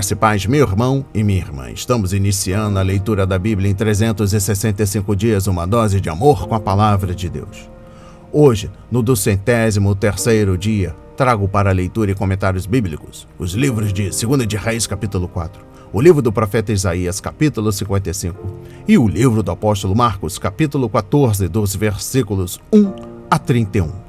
Graça e paz, meu irmão e minha irmã. Estamos iniciando a leitura da Bíblia em 365 dias, uma dose de amor com a palavra de Deus. Hoje, no 203º dia, trago para leitura e comentários bíblicos os livros de 2 de Reis, capítulo 4, o livro do profeta Isaías, capítulo 55, e o livro do apóstolo Marcos, capítulo 14, dos versículos 1 a 31.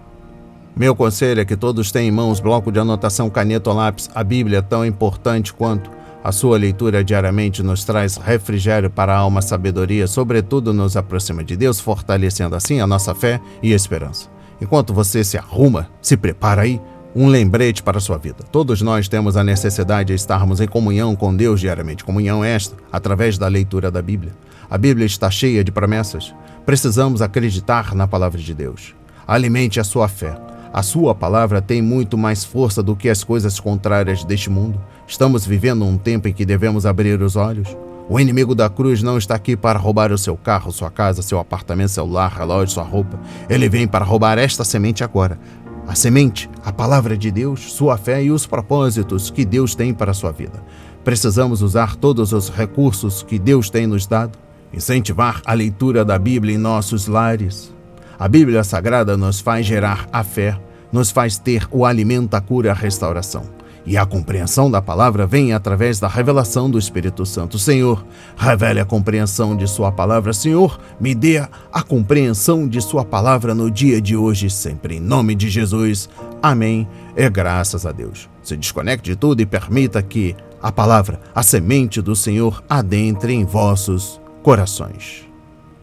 Meu conselho é que todos tenham em mãos bloco de anotação, caneta ou lápis. A Bíblia é tão importante quanto a sua leitura diariamente nos traz refrigério para a alma, sabedoria, sobretudo nos aproxima de Deus, fortalecendo assim a nossa fé e esperança. Enquanto você se arruma, se prepara aí, um lembrete para a sua vida. Todos nós temos a necessidade de estarmos em comunhão com Deus diariamente. Comunhão esta, através da leitura da Bíblia. A Bíblia está cheia de promessas. Precisamos acreditar na palavra de Deus. Alimente a sua fé. A sua palavra tem muito mais força do que as coisas contrárias deste mundo. Estamos vivendo um tempo em que devemos abrir os olhos. O inimigo da cruz não está aqui para roubar o seu carro, sua casa, seu apartamento, celular, relógio, sua roupa. Ele vem para roubar esta semente agora. A semente, a palavra de Deus, sua fé e os propósitos que Deus tem para a sua vida. Precisamos usar todos os recursos que Deus tem nos dado. Incentivar a leitura da Bíblia em nossos lares. A Bíblia Sagrada nos faz gerar a fé, nos faz ter o alimento, a cura, a restauração. E a compreensão da palavra vem através da revelação do Espírito Santo. Senhor, revele a compreensão de sua palavra. Senhor, me dê a compreensão de sua palavra no dia de hoje e sempre. Em nome de Jesus. Amém. E graças a Deus. Se desconecte de tudo e permita que a palavra, a semente do Senhor, adentre em vossos corações.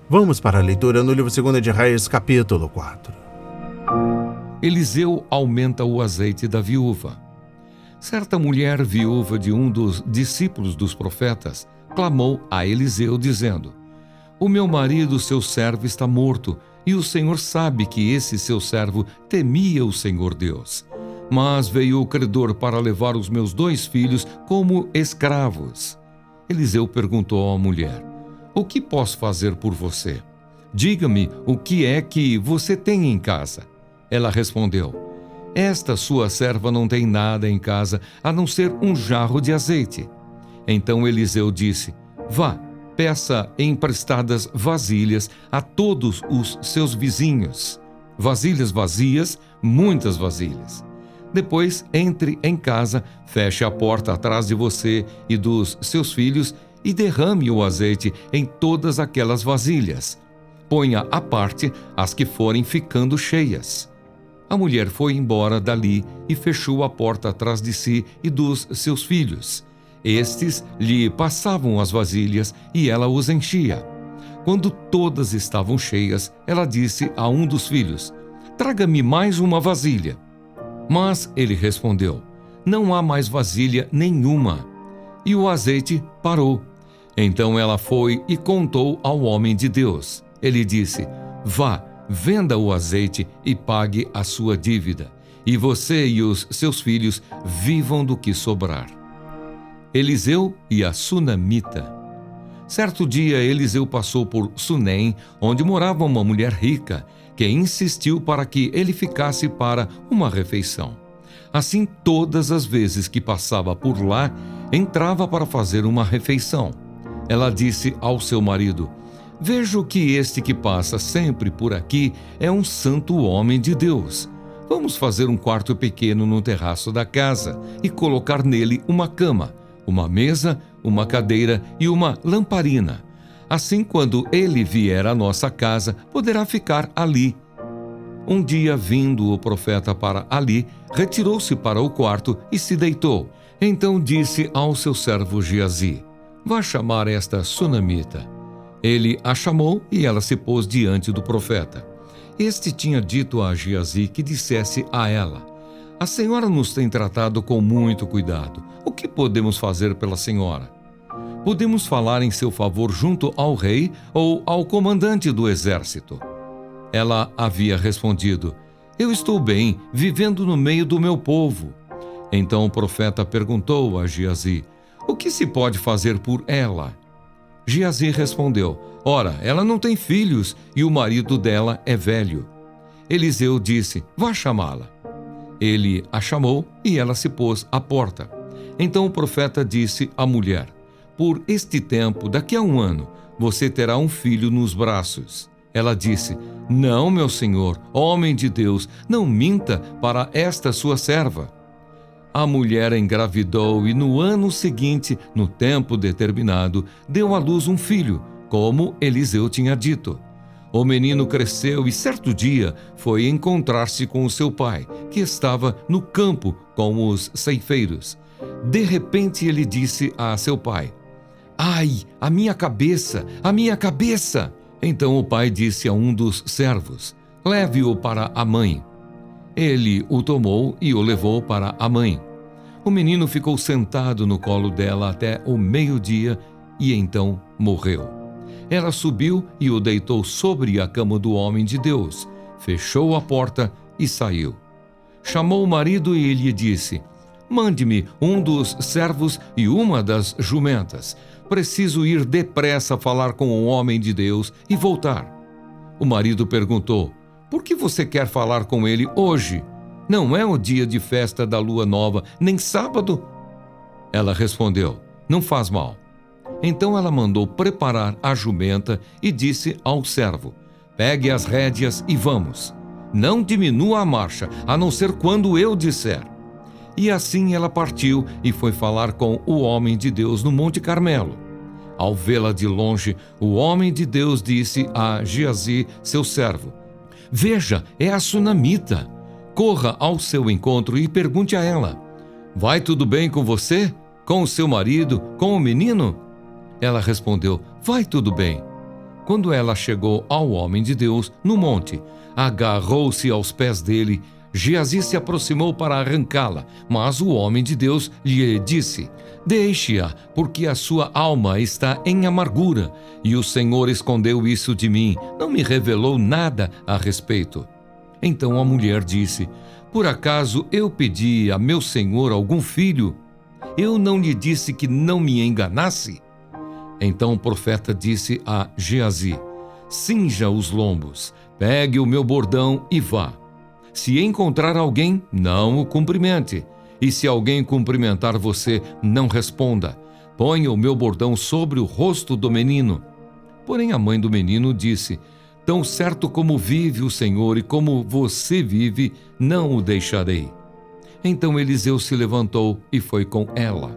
Vamos para a leitura no livro 2 de Reis, capítulo 4. Eliseu aumenta o azeite da viúva. Certa mulher viúva de um dos discípulos dos profetas clamou a Eliseu dizendo: "O meu marido, seu servo, está morto, e o Senhor sabe que esse seu servo temia o Senhor Deus. Mas veio o credor para levar os meus 2 filhos como escravos." Eliseu perguntou à mulher: "O que posso fazer por você? Diga-me o que é que você tem em casa." Ela respondeu: "Esta sua serva não tem nada em casa a não ser um jarro de azeite." Então Eliseu disse: "Vá, peça emprestadas vasilhas a todos os seus vizinhos. Vasilhas vazias, muitas vasilhas. Depois entre em casa, feche a porta atrás de você e dos seus filhos e derrame o azeite em todas aquelas vasilhas. Ponha à parte as que forem ficando cheias." A mulher foi embora dali e fechou a porta atrás de si e dos seus filhos. Estes lhe passavam as vasilhas e ela os enchia. Quando todas estavam cheias, ela disse a um dos filhos: "Traga-me mais uma vasilha." Mas ele respondeu: "Não há mais vasilha nenhuma." E o azeite parou. Então ela foi e contou ao homem de Deus. Ele disse: "Vá, venda o azeite e pague a sua dívida, e você e os seus filhos vivam do que sobrar." Eliseu e a Sunamita. Certo dia, Eliseu passou por Sunem, onde morava uma mulher rica, que insistiu para que ele ficasse para uma refeição. Assim, todas as vezes que passava por lá, entrava para fazer uma refeição. Ela disse ao seu marido: "Vejo que este que passa sempre por aqui é um santo homem de Deus. Vamos fazer um quarto pequeno no terraço da casa e colocar nele uma cama, uma mesa, uma cadeira e uma lamparina. Assim, quando ele vier à nossa casa, poderá ficar ali." Um dia, vindo o profeta para ali, retirou-se para o quarto e se deitou. Então disse ao seu servo Geazi: "Vá chamar esta Sunamita." Ele a chamou e ela se pôs diante do profeta. Este tinha dito a Geazi que dissesse a ela: "A senhora nos tem tratado com muito cuidado. O que podemos fazer pela senhora? Podemos falar em seu favor junto ao rei ou ao comandante do exército?" Ela havia respondido: "Eu estou bem, vivendo no meio do meu povo." Então o profeta perguntou a Geazi: "O que se pode fazer por ela?" Geazi respondeu: "Ora, ela não tem filhos e o marido dela é velho." Eliseu disse: "Vá chamá-la." Ele a chamou e ela se pôs à porta. Então o profeta disse à mulher: por este tempo, daqui a 1 ano, você terá um filho nos braços. Ela disse: não, meu senhor, homem de Deus, não minta para esta sua serva. A mulher engravidou e no ano seguinte, no tempo determinado, deu à luz um filho, como Eliseu tinha dito. O menino cresceu e certo dia foi encontrar-se com o seu pai, que estava no campo com os ceifeiros. De repente ele disse a seu pai: ai, a minha cabeça, a minha cabeça! Então o pai disse a um dos servos: leve-o para a mãe. Ele o tomou e o levou para a mãe. O menino ficou sentado no colo dela até o meio-dia e então morreu. Ela subiu e o deitou sobre a cama do homem de Deus, fechou a porta e saiu. Chamou o marido e lhe disse: mande-me um dos servos e uma das jumentas. Preciso ir depressa falar com o homem de Deus e voltar. O marido perguntou: por que você quer falar com ele hoje? Não é o dia de festa da lua nova, nem sábado? Ela respondeu: não faz mal. Então ela mandou preparar a jumenta e disse ao servo: pegue as rédeas e vamos. Não diminua a marcha, a não ser quando eu disser. E assim ela partiu e foi falar com o homem de Deus no Monte Carmelo. Ao vê-la de longe, o homem de Deus disse a Geazi, seu servo: veja, é a sunamita. Corra ao seu encontro e pergunte a ela: vai tudo bem com você? Com o seu marido? Com o menino? Ela respondeu: vai tudo bem. Quando ela chegou ao homem de Deus no monte, agarrou-se aos pés dele. Geazi se aproximou para arrancá-la, mas o homem de Deus lhe disse: deixe-a, porque a sua alma está em amargura, e o Senhor escondeu isso de mim, não me revelou nada a respeito. Então a mulher disse: por acaso eu pedi a meu senhor algum filho? Eu não lhe disse que não me enganasse? Então o profeta disse a Geazi: cinja os lombos, pegue o meu bordão e vá. Se encontrar alguém, não o cumprimente. E se alguém cumprimentar você, não responda. Ponha o meu bordão sobre o rosto do menino. Porém a mãe do menino disse: tão certo como vive o Senhor e como você vive, não o deixarei. Então Eliseu se levantou e foi com ela.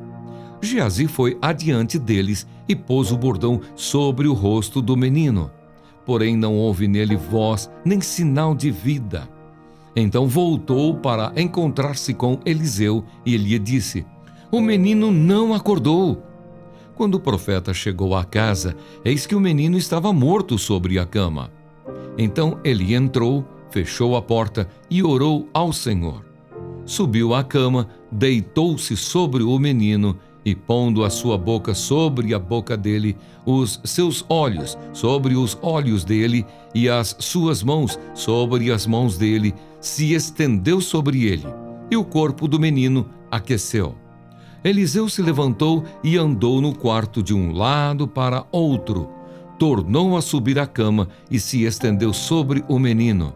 Geazi foi adiante deles e pôs o bordão sobre o rosto do menino. Porém não houve nele voz nem sinal de vida. Então voltou para encontrar-se com Eliseu e ele lhe disse: o menino não acordou. Quando o profeta chegou à casa, eis que o menino estava morto sobre a cama. Então ele entrou, fechou a porta e orou ao Senhor. Subiu à cama, deitou-se sobre o menino e, pondo a sua boca sobre a boca dele, os seus olhos sobre os olhos dele e as suas mãos sobre as mãos dele, se estendeu sobre ele, e o corpo do menino aqueceu. Eliseu se levantou e andou no quarto de um lado para outro. Tornou a subir a cama e se estendeu sobre o menino.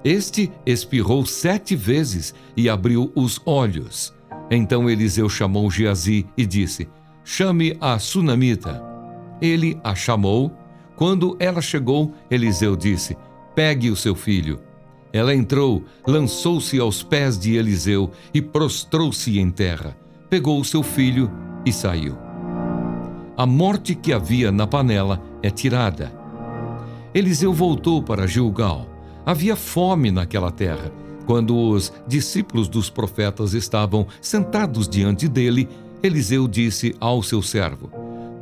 Este espirrou 7 vezes e abriu os olhos. Então Eliseu chamou Geazi e disse: chame a sunamita. Ele a chamou. Quando ela chegou, Eliseu disse: pegue o seu filho. Ela entrou, lançou-se aos pés de Eliseu e prostrou-se em terra. Pegou o seu filho e saiu. A morte que havia na panela é tirada. Eliseu voltou para Gilgal. Havia fome naquela terra. Quando os discípulos dos profetas estavam sentados diante dele, Eliseu disse ao seu servo: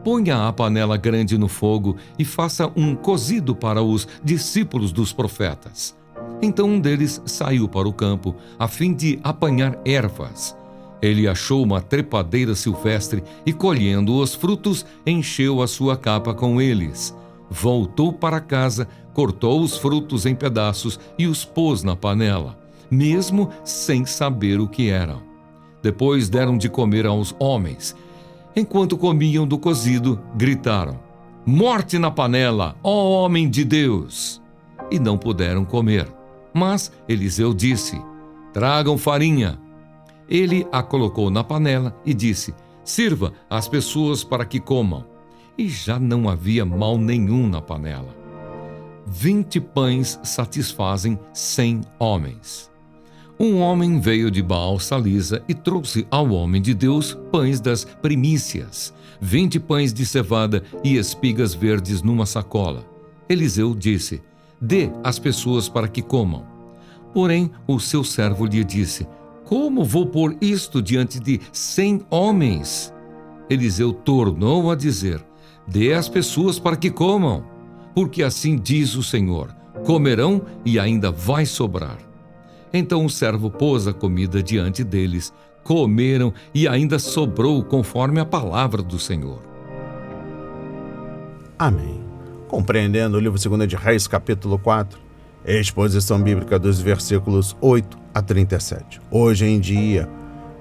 ponha a panela grande no fogo e faça um cozido para os discípulos dos profetas. Então um deles saiu para o campo, a fim de apanhar ervas. Ele achou uma trepadeira silvestre e, colhendo os frutos, encheu a sua capa com eles. Voltou para casa, cortou os frutos em pedaços e os pôs na panela, mesmo sem saber o que eram. Depois deram de comer aos homens. Enquanto comiam do cozido, gritaram: morte na panela, ó homem de Deus! E não puderam comer. Mas Eliseu disse: tragam farinha. Ele a colocou na panela e disse: sirva às pessoas para que comam. E já não havia mal nenhum na panela. 20 pães satisfazem 100 homens. Um homem veio de Baal-Salisa e trouxe ao homem de Deus pães das primícias, 20 pães de cevada e espigas verdes numa sacola. Eliseu disse: dê às pessoas para que comam. Porém, o seu servo lhe disse: como vou pôr isto diante de 100 homens? Eliseu tornou a dizer: dê às pessoas para que comam, porque assim diz o Senhor: comerão e ainda vai sobrar. Então o servo pôs a comida diante deles, comeram e ainda sobrou conforme a palavra do Senhor. Amém. Compreendendo o livro 2 de Reis, capítulo 4, exposição bíblica dos versículos 8 a 37. Hoje em dia,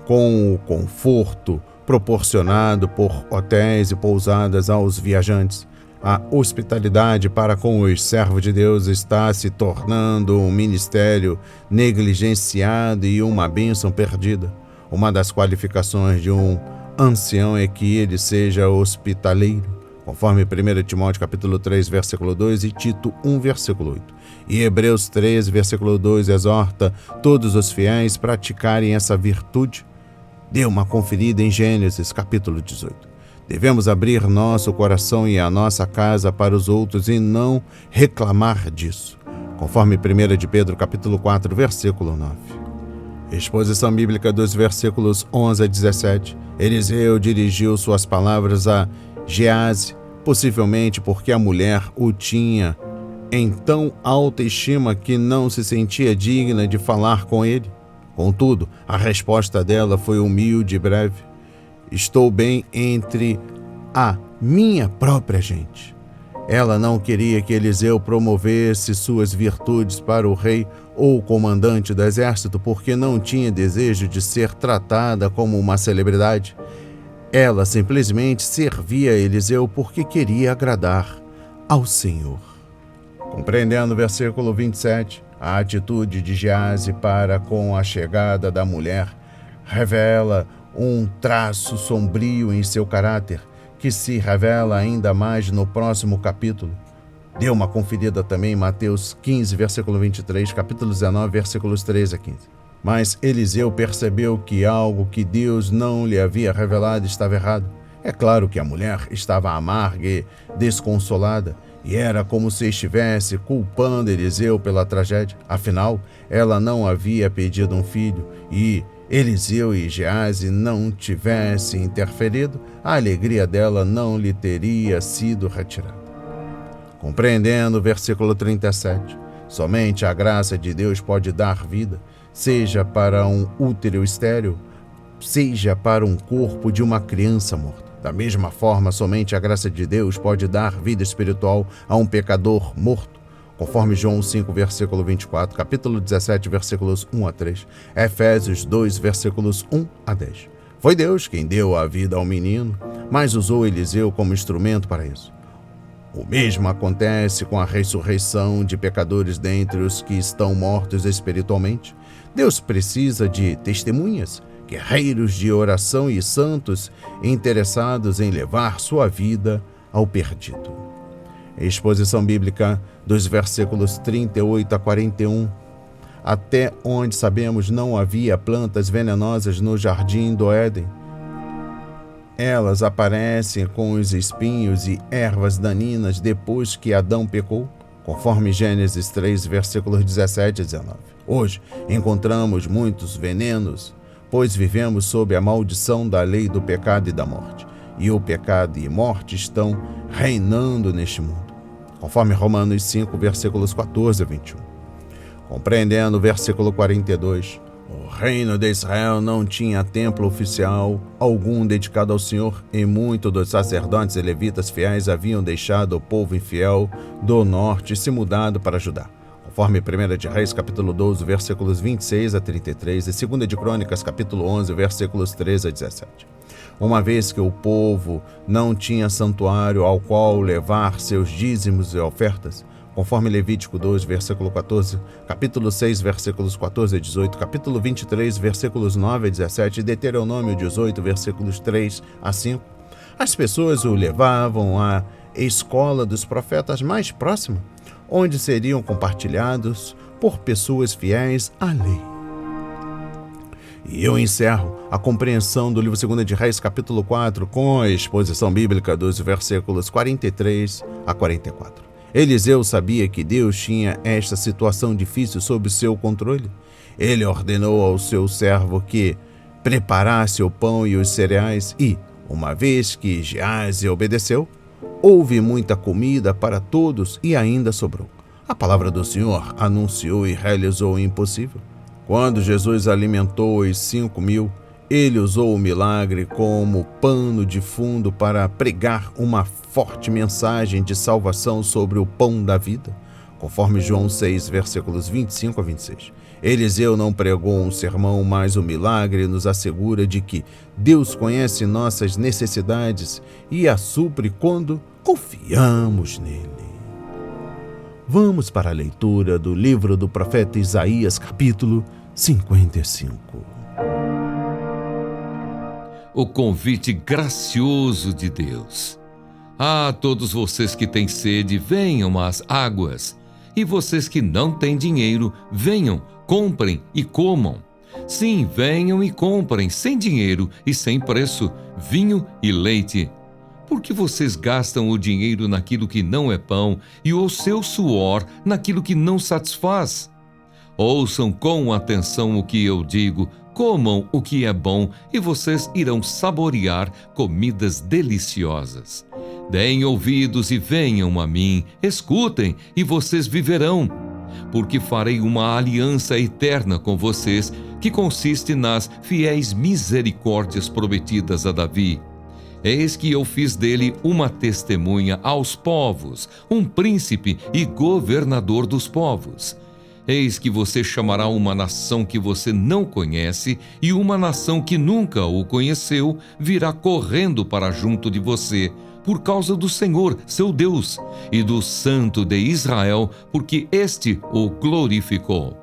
com o conforto proporcionado por hotéis e pousadas aos viajantes, a hospitalidade para com os servos de Deus está se tornando um ministério negligenciado e uma bênção perdida. Uma das qualificações de um ancião é que ele seja hospitaleiro, conforme 1 Timóteo capítulo 3, versículo 2 e Tito 1, versículo 8. E Hebreus 13, versículo 2 exorta todos os fiéis praticarem essa virtude. Dê uma conferida em Gênesis capítulo 18. Devemos abrir nosso coração e a nossa casa para os outros e não reclamar disso, conforme 1 de Pedro capítulo 4, versículo 9. Exposição bíblica dos versículos 11 a 17. Eliseu dirigiu suas palavras a Geazi, possivelmente porque a mulher o tinha em tão alta estima que não se sentia digna de falar com ele. Contudo, a resposta dela foi humilde e breve: estou bem entre a minha própria gente. Ela não queria que Eliseu promovesse suas virtudes para o rei ou o comandante do exército, porque não tinha desejo de ser tratada como uma celebridade. Ela simplesmente servia a Eliseu porque queria agradar ao Senhor. Compreendendo o versículo 27, a atitude de Geazi para com a chegada da mulher revela um traço sombrio em seu caráter, que se revela ainda mais no próximo capítulo. Dê uma conferida também em Mateus 15, versículo 23, capítulo 19, versículos 13 a 15. Mas Eliseu percebeu que algo que Deus não lhe havia revelado estava errado. É claro que a mulher estava amarga e desconsolada, e era como se estivesse culpando Eliseu pela tragédia. Afinal, ela não havia pedido um filho, e Eliseu e Geazi não tivessem interferido, a alegria dela não lhe teria sido retirada. Compreendendo o versículo 37, somente a graça de Deus pode dar vida, seja para um útero estéril, seja para um corpo de uma criança morta. Da mesma forma, somente a graça de Deus pode dar vida espiritual a um pecador morto, conforme João 5, versículo 24, capítulo 17, versículos 1 a 3, Efésios 2, versículos 1 a 10. Foi Deus quem deu a vida ao menino, mas usou Eliseu como instrumento para isso. O mesmo acontece com a ressurreição de pecadores dentre os que estão mortos espiritualmente. Deus precisa de testemunhas, guerreiros de oração e santos interessados em levar sua vida ao perdido. Exposição bíblica dos versículos 38 a 41. Até onde sabemos, não havia plantas venenosas no jardim do Éden. Elas aparecem com os espinhos e ervas daninas depois que Adão pecou, conforme Gênesis 3, versículos 17 e 19. Hoje encontramos muitos venenos, pois vivemos sob a maldição da lei do pecado e da morte, e o pecado e morte estão reinando neste mundo, conforme Romanos 5, versículos 14 a 21. Compreendendo o versículo 42, o reino de Israel não tinha templo oficial algum dedicado ao Senhor, e muitos dos sacerdotes e levitas fiéis haviam deixado o povo infiel do norte e se mudado para Judá, conforme 1 de Reis, capítulo 12, versículos 26 a 33, e 2 de Crônicas, capítulo 11, versículos 13 a 17. Uma vez que o povo não tinha santuário ao qual levar seus dízimos e ofertas, conforme Levítico 2, versículo 14, capítulo 6, versículos 14 a 18, capítulo 23, versículos 9 a 17 e Deuteronômio 18, versículos 3 a 5. As pessoas o levavam à escola dos profetas mais próxima, onde seriam compartilhados por pessoas fiéis à lei. E eu encerro a compreensão do livro 2 de Reis, capítulo 4, com a exposição bíblica dos versículos 43 a 44. Eliseu sabia que Deus tinha esta situação difícil sob seu controle. Ele ordenou ao seu servo que preparasse o pão e os cereais e, uma vez que Geazi obedeceu, houve muita comida para todos e ainda sobrou. A palavra do Senhor anunciou e realizou o impossível. Quando Jesus alimentou os 5.000, ele usou o milagre como pano de fundo para pregar uma forte mensagem de salvação sobre o pão da vida, conforme João 6, versículos 25 a 26. Eliseu não pregou um sermão, mas o milagre nos assegura de que Deus conhece nossas necessidades e as supre quando confiamos nele. Vamos para a leitura do livro do profeta Isaías, capítulo 55. O convite gracioso de Deus. Ah, todos vocês que têm sede, venham às águas. E vocês que não têm dinheiro, venham, comprem e comam. Sim, venham e comprem, sem dinheiro e sem preço, vinho e leite. Por que vocês gastam o dinheiro naquilo que não é pão e o seu suor naquilo que não satisfaz? Ouçam com atenção o que eu digo, comam o que é bom e vocês irão saborear comidas deliciosas. Deem ouvidos e venham a mim, escutem e vocês viverão. Porque farei uma aliança eterna com vocês, que consiste nas fiéis misericórdias prometidas a Davi. Eis que eu fiz dele uma testemunha aos povos, um príncipe e governador dos povos. Eis que você chamará uma nação que você não conhece, e uma nação que nunca o conheceu virá correndo para junto de você, por causa do Senhor, seu Deus, e do Santo de Israel, porque este o glorificou.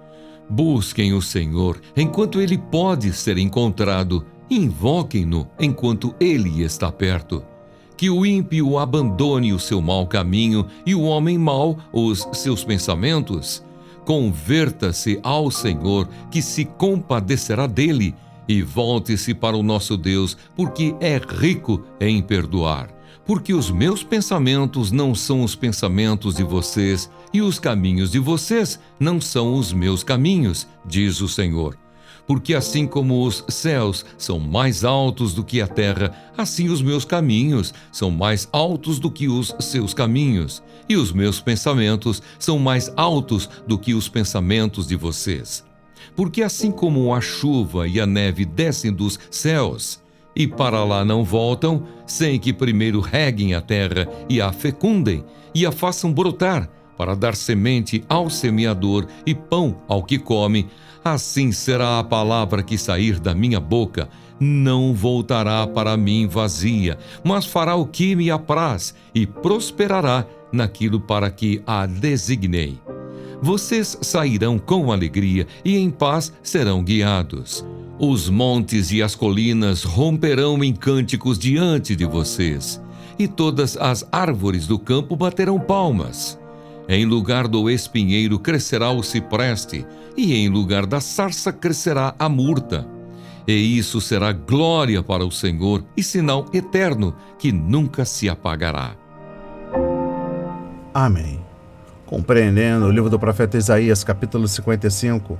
Busquem o Senhor enquanto ele pode ser encontrado, invoquem-no enquanto ele está perto. Que o ímpio abandone o seu mau caminho e o homem mau os seus pensamentos. Converta-se ao Senhor, que se compadecerá dele, e volte-se para o nosso Deus, porque é rico em perdoar. Porque os meus pensamentos não são os pensamentos de vocês, e os caminhos de vocês não são os meus caminhos, diz o Senhor. Porque assim como os céus são mais altos do que a terra, assim os meus caminhos são mais altos do que os seus caminhos, e os meus pensamentos são mais altos do que os pensamentos de vocês. Porque assim como a chuva e a neve descem dos céus, e para lá não voltam, sem que primeiro reguem a terra e a fecundem, e a façam brotar, para dar semente ao semeador e pão ao que come, assim será a palavra que sair da minha boca. Não voltará para mim vazia, mas fará o que me apraz e prosperará naquilo para que a designei. Vocês sairão com alegria e em paz serão guiados. Os montes e as colinas romperão em cânticos diante de vocês, e todas as árvores do campo baterão palmas. Em lugar do espinheiro crescerá o cipreste, e em lugar da sarça crescerá a murta. E isso será glória para o Senhor e sinal eterno que nunca se apagará. Amém. Compreendendo o livro do profeta Isaías, capítulo 55,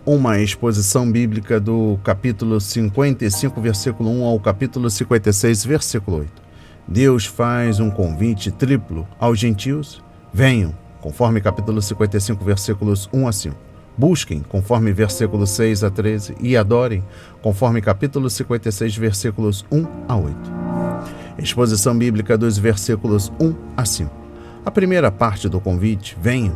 uma exposição bíblica do capítulo 55, versículo 1 ao capítulo 56, versículo 8. Deus faz um convite triplo aos gentios. Venham, conforme capítulo 55, versículos 1 a 5. Busquem, conforme versículos 6 a 13. E adorem, conforme capítulo 56, versículos 1 a 8. Exposição bíblica dos versículos 1 a 5. A primeira parte do convite, venham,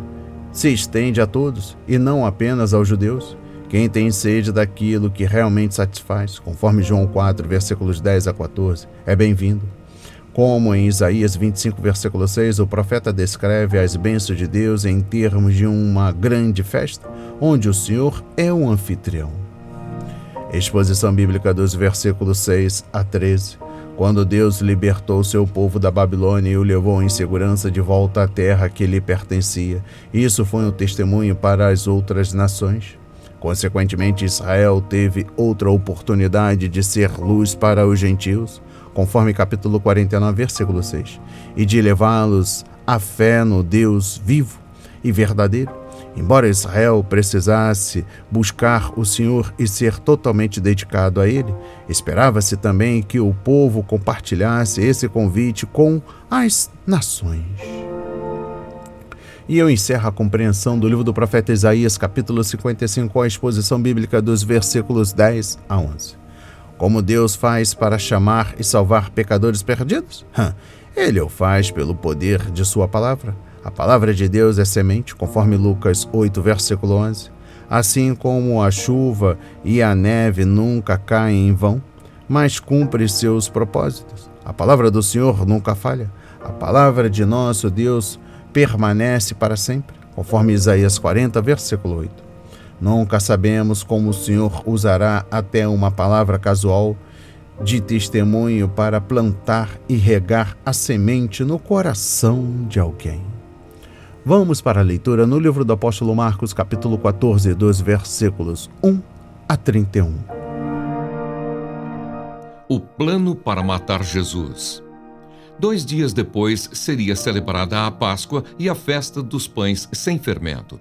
se estende a todos e não apenas aos judeus. Quem tem sede daquilo que realmente satisfaz, conforme João 4, versículos 10 a 14, é bem-vindo. Como em Isaías 25, versículo 6, o profeta descreve as bênçãos de Deus em termos de uma grande festa, onde o Senhor é o anfitrião. Exposição bíblica dos versículos 6 a 13. Quando Deus libertou seu povo da Babilônia e o levou em segurança de volta à terra que lhe pertencia, isso foi um testemunho para as outras nações. Consequentemente, Israel teve outra oportunidade de ser luz para os gentios, conforme capítulo 49, versículo 6, e de levá-los à fé no Deus vivo e verdadeiro. Embora Israel precisasse buscar o Senhor e ser totalmente dedicado a Ele, esperava-se também que o povo compartilhasse esse convite com as nações. E eu encerro a compreensão do livro do profeta Isaías, capítulo 55, com a exposição bíblica dos versículos 10 a 11. Como Deus faz para chamar e salvar pecadores perdidos? Ele o faz pelo poder de sua palavra. A palavra de Deus é semente, conforme Lucas 8, versículo 11. Assim como a chuva e a neve nunca caem em vão, mas cumpre seus propósitos. A palavra do Senhor nunca falha. A palavra de nosso Deus permanece para sempre, conforme Isaías 40, versículo 8. Nunca sabemos como o Senhor usará até uma palavra casual de testemunho para plantar e regar a semente no coração de alguém. Vamos para a leitura no livro do apóstolo Marcos, capítulo 14, dos versículos 1 a 31. O plano para matar Jesus. 2 dias depois seria celebrada a Páscoa e a festa dos pães sem fermento.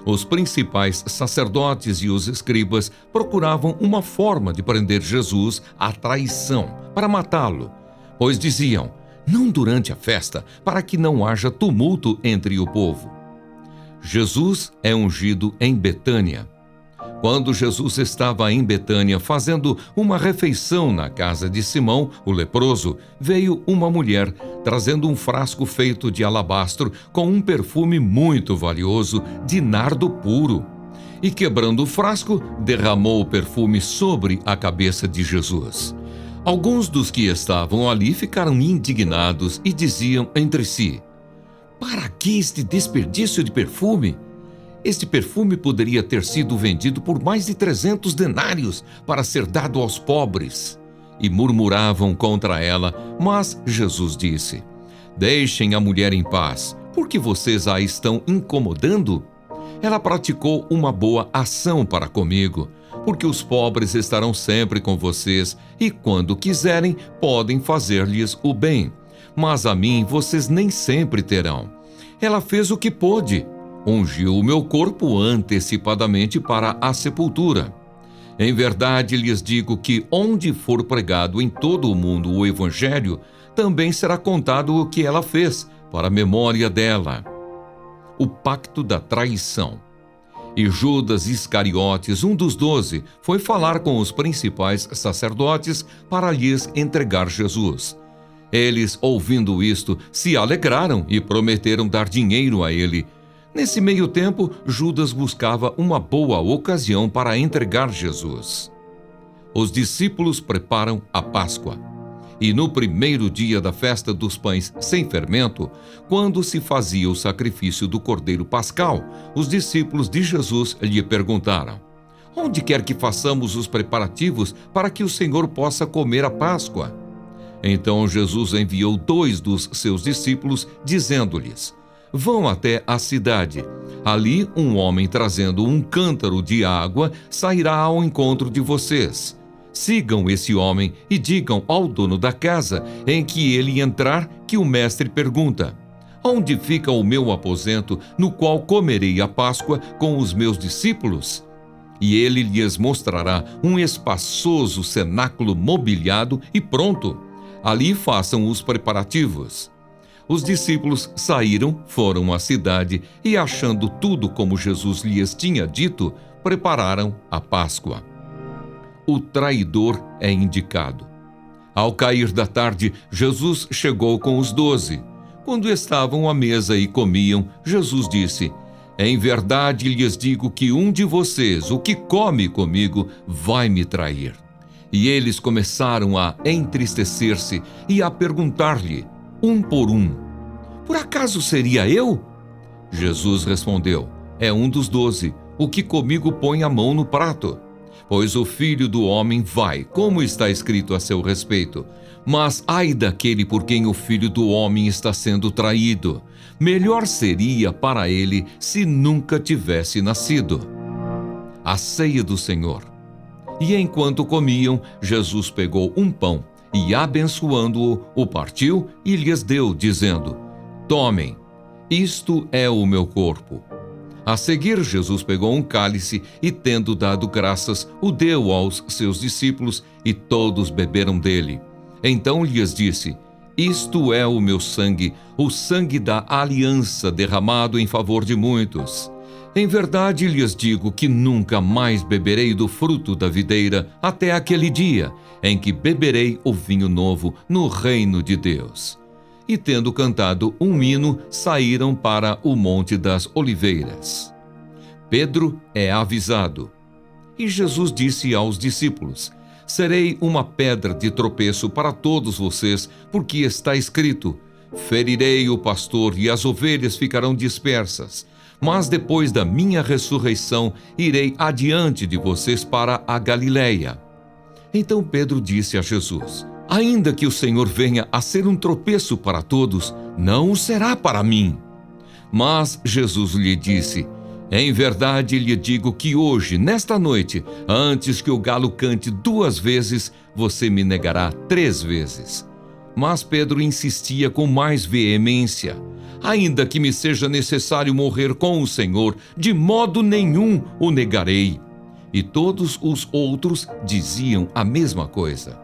Os principais sacerdotes e os escribas procuravam uma forma de prender Jesus à traição, para matá-lo, pois diziam: não durante a festa, para que não haja tumulto entre o povo. Jesus é ungido em Betânia. Quando Jesus estava em Betânia fazendo uma refeição na casa de Simão, o leproso, veio uma mulher trazendo um frasco feito de alabastro com um perfume muito valioso de nardo puro. E quebrando o frasco, derramou o perfume sobre a cabeça de Jesus. Alguns dos que estavam ali ficaram indignados e diziam entre si: para que este desperdício de perfume? Este perfume poderia ter sido vendido por mais de 300 denários para ser dado aos pobres. E murmuravam contra ela, mas Jesus disse: deixem a mulher em paz, porque vocês a estão incomodando. Ela praticou uma boa ação para comigo, porque os pobres estarão sempre com vocês e, quando quiserem, podem fazer-lhes o bem. Mas a mim vocês nem sempre terão. Ela fez o que pôde. Ungiu o meu corpo antecipadamente para a sepultura. Em verdade lhes digo que onde for pregado em todo o mundo o Evangelho, também será contado o que ela fez, para a memória dela. O pacto da traição. E Judas Iscariotes, um dos 12, foi falar com os principais sacerdotes para lhes entregar Jesus. Eles, ouvindo isto, se alegraram e prometeram dar dinheiro a ele. Nesse meio tempo, Judas buscava uma boa ocasião para entregar Jesus. Os discípulos preparam a Páscoa. E no primeiro dia da festa dos pães sem fermento, quando se fazia o sacrifício do cordeiro pascal, os discípulos de Jesus lhe perguntaram: onde quer que façamos os preparativos para que o Senhor possa comer a Páscoa? Então Jesus enviou 2 dos seus discípulos, dizendo-lhes: vão até a cidade. Ali um homem trazendo um cântaro de água sairá ao encontro de vocês. Sigam esse homem e digam ao dono da casa em que ele entrar que o mestre pergunta: onde fica o meu aposento no qual comerei a Páscoa com os meus discípulos? E ele lhes mostrará um espaçoso cenáculo mobiliado e pronto. Ali façam os preparativos. Os discípulos saíram, foram à cidade e, achando tudo como Jesus lhes tinha dito, prepararam a Páscoa. O traidor é indicado. Ao cair da tarde, Jesus chegou com os 12. Quando estavam à mesa e comiam, Jesus disse: em verdade lhes digo que um de vocês, o que come comigo, vai me trair. E eles começaram a entristecer-se e a perguntar-lhe, um por um: por acaso seria eu? Jesus respondeu: é um dos 12, o que comigo põe a mão no prato. Pois o Filho do Homem vai, como está escrito a seu respeito. Mas ai daquele por quem o Filho do Homem está sendo traído. Melhor seria para ele se nunca tivesse nascido. A ceia do Senhor. E enquanto comiam, Jesus pegou um pão e, abençoando-o, o partiu e lhes deu, dizendo: tomem, isto é o meu corpo. A seguir, Jesus pegou um cálice e, tendo dado graças, o deu aos seus discípulos e todos beberam dele. Então lhes disse: isto é o meu sangue, o sangue da aliança derramado em favor de muitos. Em verdade lhes digo que nunca mais beberei do fruto da videira até aquele dia em que beberei o vinho novo no reino de Deus. E tendo cantado um hino, saíram para o Monte das Oliveiras. Pedro é avisado. E Jesus disse aos discípulos: serei uma pedra de tropeço para todos vocês, porque está escrito: ferirei o pastor e as ovelhas ficarão dispersas. Mas depois da minha ressurreição, irei adiante de vocês para a Galileia. Então Pedro disse a Jesus: ainda que o Senhor venha a ser um tropeço para todos, não o será para mim. Mas Jesus lhe disse: em verdade lhe digo que hoje, nesta noite, antes que o galo cante 2 vezes, você me negará 3 vezes. Mas Pedro insistia com mais veemência: ainda que me seja necessário morrer com o Senhor, de modo nenhum o negarei. E todos os outros diziam a mesma coisa.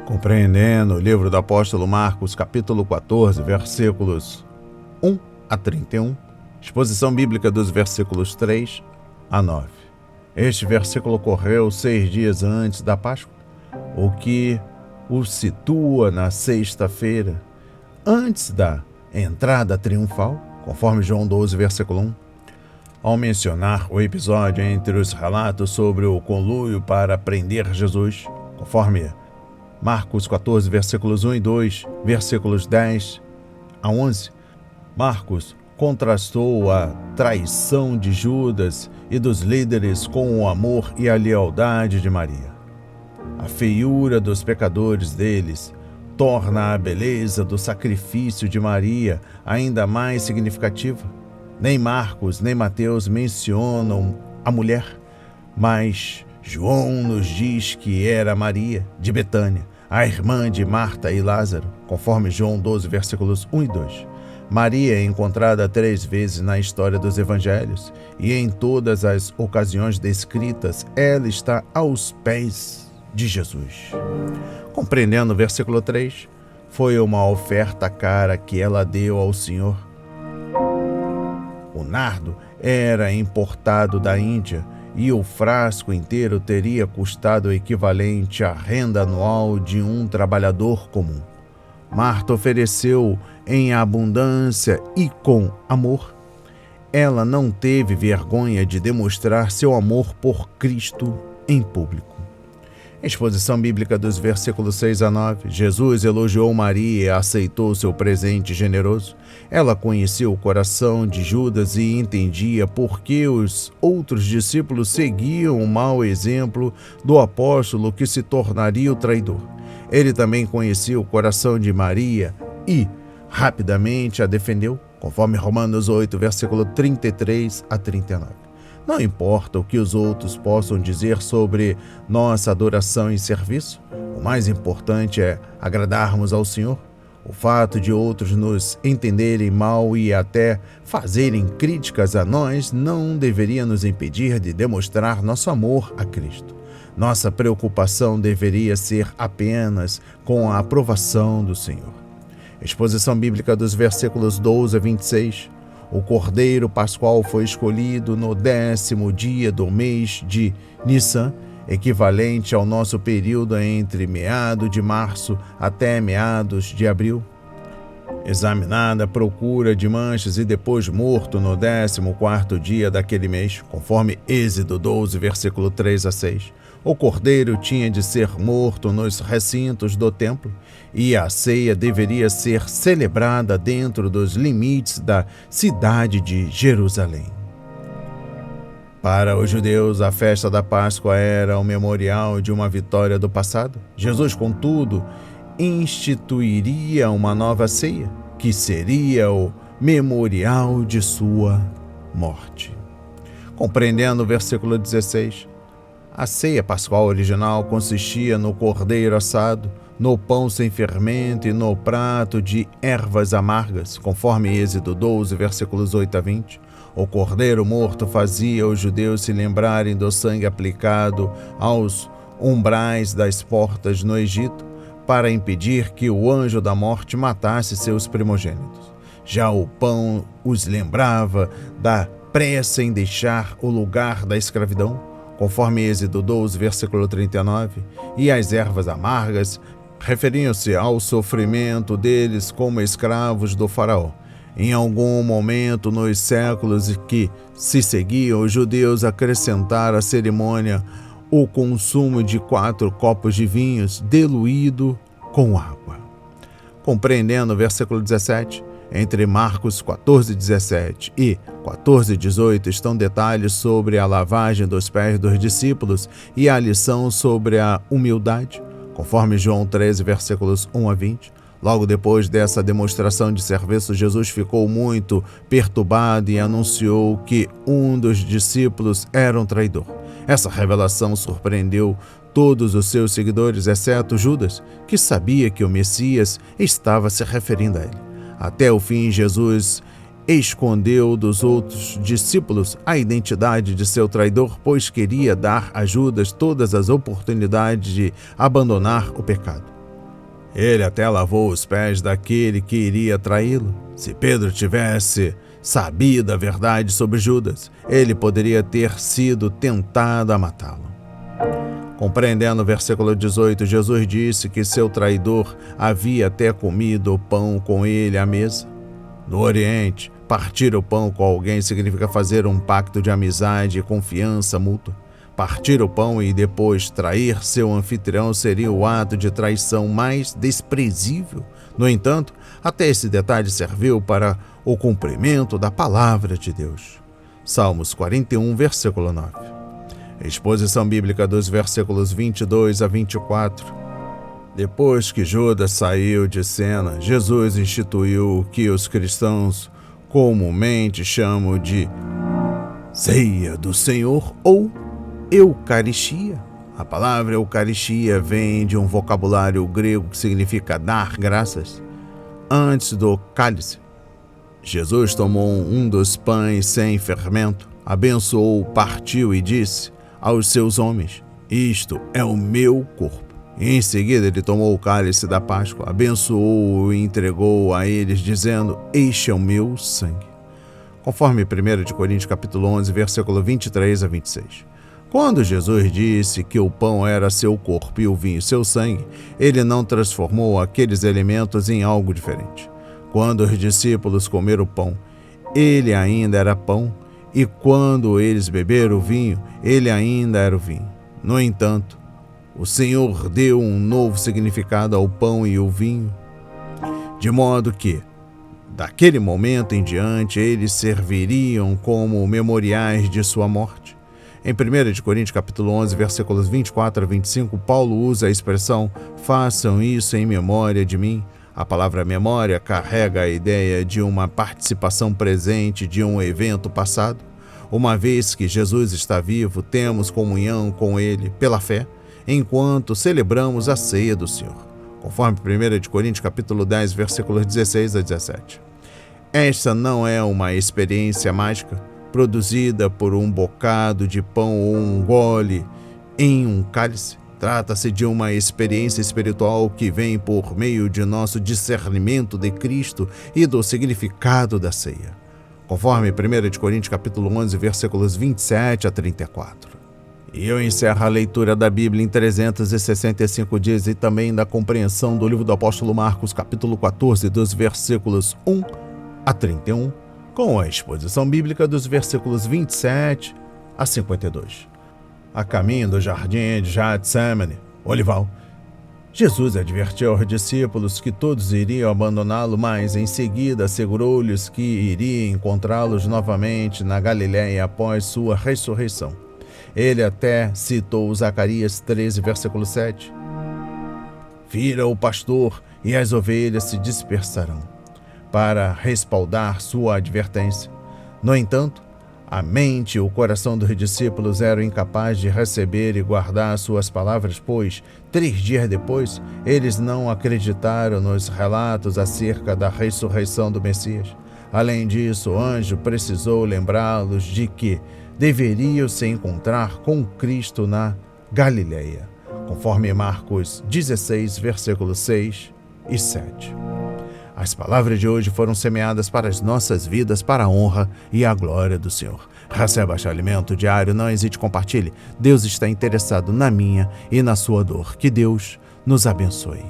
Compreendendo o livro do apóstolo Marcos, capítulo 14, versículos 1 a 31, exposição bíblica dos versículos 3 a 9. Este versículo ocorreu 6 dias antes da Páscoa, o que o situa na sexta-feira, antes da entrada triunfal, conforme João 12, versículo 1. Ao mencionar o episódio entre os relatos sobre o conluio para prender Jesus, conforme Marcos 14, versículos 1 e 2, versículos 10 a 11, Marcos contrastou a traição de Judas e dos líderes com o amor e a lealdade de Maria. A feiura dos pecadores deles torna a beleza do sacrifício de Maria ainda mais significativa. Nem Marcos nem Mateus mencionam a mulher, mas João nos diz que era Maria, de Betânia, a irmã de Marta e Lázaro, conforme João 12, versículos 1 e 2. Maria é encontrada 3 vezes na história dos evangelhos, e em todas as ocasiões descritas, ela está aos pés de Jesus. Compreendendo o versículo 3, foi uma oferta cara que ela deu ao Senhor. O nardo era importado da Índia, e o frasco inteiro teria custado o equivalente à renda anual de um trabalhador comum. Marta ofereceu em abundância e com amor. Ela não teve vergonha de demonstrar seu amor por Cristo em público. Exposição bíblica dos versículos 6 a 9. Jesus elogiou Maria e aceitou seu presente generoso. Ela conhecia o coração de Judas e entendia por que os outros discípulos seguiam o mau exemplo do apóstolo que se tornaria o traidor. Ele também conhecia o coração de Maria e, rapidamente, a defendeu, conforme Romanos 8, versículo 33 a 39. Não importa o que os outros possam dizer sobre nossa adoração e serviço, o mais importante é agradarmos ao Senhor. O fato de outros nos entenderem mal e até fazerem críticas a nós não deveria nos impedir de demonstrar nosso amor a Cristo. Nossa preocupação deveria ser apenas com a aprovação do Senhor. Exposição bíblica dos versículos 12 a 26. O Cordeiro Pascual foi escolhido no 10º dia do mês de Nissan, equivalente ao nosso período entre meados de março até meados de abril. Examinada a procura de manchas e depois morto no 14º dia daquele mês, conforme Êxodo 12, versículo 3 a 6. O cordeiro tinha de ser morto nos recintos do templo e a ceia deveria ser celebrada dentro dos limites da cidade de Jerusalém. Para os judeus, a festa da Páscoa era o memorial de uma vitória do passado. Jesus, contudo, instituiria uma nova ceia, que seria o memorial de sua morte. Compreendendo o versículo 16, a ceia pascual original consistia no cordeiro assado, no pão sem fermento e no prato de ervas amargas, conforme Êxodo 12, versículos 8 a 20. O cordeiro morto fazia os judeus se lembrarem do sangue aplicado aos umbrais das portas no Egito para impedir que o anjo da morte matasse seus primogênitos. Já o pão os lembrava da pressa em deixar o lugar da escravidão, conforme Êxodo 12, versículo 39, e as ervas amargas referiam-se ao sofrimento deles como escravos do faraó. Em algum momento nos séculos que se seguiam, os judeus acrescentaram à cerimônia o consumo de 4 copos de vinhos diluído com água. Compreendendo o versículo 17, entre Marcos 14:17 e 14:18 estão detalhes sobre a lavagem dos pés dos discípulos e a lição sobre a humildade, conforme João 13, versículos 1 a 20. Logo depois dessa demonstração de serviço, Jesus ficou muito perturbado e anunciou que um dos discípulos era um traidor. Essa revelação surpreendeu todos os seus seguidores, exceto Judas, que sabia que o Messias estava se referindo a ele. Até o fim, Jesus escondeu dos outros discípulos a identidade de seu traidor, pois queria dar a Judas todas as oportunidades de abandonar o pecado. Ele até lavou os pés daquele que iria traí-lo. Se Pedro tivesse sabido a verdade sobre Judas, ele poderia ter sido tentado a matá-lo. Compreendendo o versículo 18, Jesus disse que seu traidor havia até comido o pão com ele à mesa. No Oriente, partir o pão com alguém significa fazer um pacto de amizade e confiança mútua. Partir o pão e depois trair seu anfitrião seria o ato de traição mais desprezível. No entanto, até esse detalhe serviu para o cumprimento da palavra de Deus. Salmos 41, versículo 9. Exposição bíblica dos versículos 22 a 24. Depois que Judas saiu de cena, Jesus instituiu o que os cristãos comumente chamam de ceia do Senhor ou Eucaristia. A palavra Eucaristia vem de um vocabulário grego que significa dar graças. Antes do cálice, Jesus tomou um dos pães sem fermento, abençoou, partiu e disse aos seus homens: "Isto é o meu corpo." E em seguida ele tomou o cálice da Páscoa, abençoou e entregou a eles, dizendo: "Este é o meu sangue." Conforme 1 Coríntios capítulo 11, versículo 23 a 26. Quando Jesus disse que o pão era seu corpo e o vinho seu sangue, ele não transformou aqueles elementos em algo diferente. Quando os discípulos comeram o pão, ele ainda era pão, e quando eles beberam o vinho, ele ainda era o vinho. No entanto, o Senhor deu um novo significado ao pão e ao vinho, de modo que, daquele momento em diante, eles serviriam como memoriais de sua morte. Em 1 Coríntios capítulo 11, versículos 24 a 25, Paulo usa a expressão "façam isso em memória de mim". A palavra memória carrega a ideia de uma participação presente de um evento passado. Uma vez que Jesus está vivo, temos comunhão com ele pela fé, enquanto celebramos a ceia do Senhor, conforme 1 Coríntios capítulo 10, versículos 16 a 17. Esta não é uma experiência mágica, produzida por um bocado de pão ou um gole em um cálice. Trata-se de uma experiência espiritual que vem por meio de nosso discernimento de Cristo e do significado da ceia, conforme 1 Coríntios capítulo 11, versículos 27 a 34. E eu encerro a leitura da Bíblia em 365 dias e também da compreensão do livro do apóstolo Marcos, capítulo 14, dos versículos 1 a 31, com a exposição bíblica dos versículos 27 a 52. A caminho do jardim de Getsemane, Olival, Jesus advertiu aos discípulos que todos iriam abandoná-lo, mas em seguida assegurou-lhes que iria encontrá-los novamente na Galiléia após sua ressurreição. Ele até citou Zacarias 13, versículo 7. Vira o pastor e as ovelhas se dispersarão, para respaldar sua advertência. No entanto, a mente e o coração dos discípulos eram incapazes de receber e guardar suas palavras, pois, 3 dias depois, eles não acreditaram nos relatos acerca da ressurreição do Messias. Além disso, o anjo precisou lembrá-los de que deveriam se encontrar com Cristo na Galileia, conforme Marcos 16, versículos 6 e 7. As palavras de hoje foram semeadas para as nossas vidas, para a honra e a glória do Senhor. Receba este alimento diário, não hesite, compartilhe. Deus está interessado na minha e na sua dor. Que Deus nos abençoe.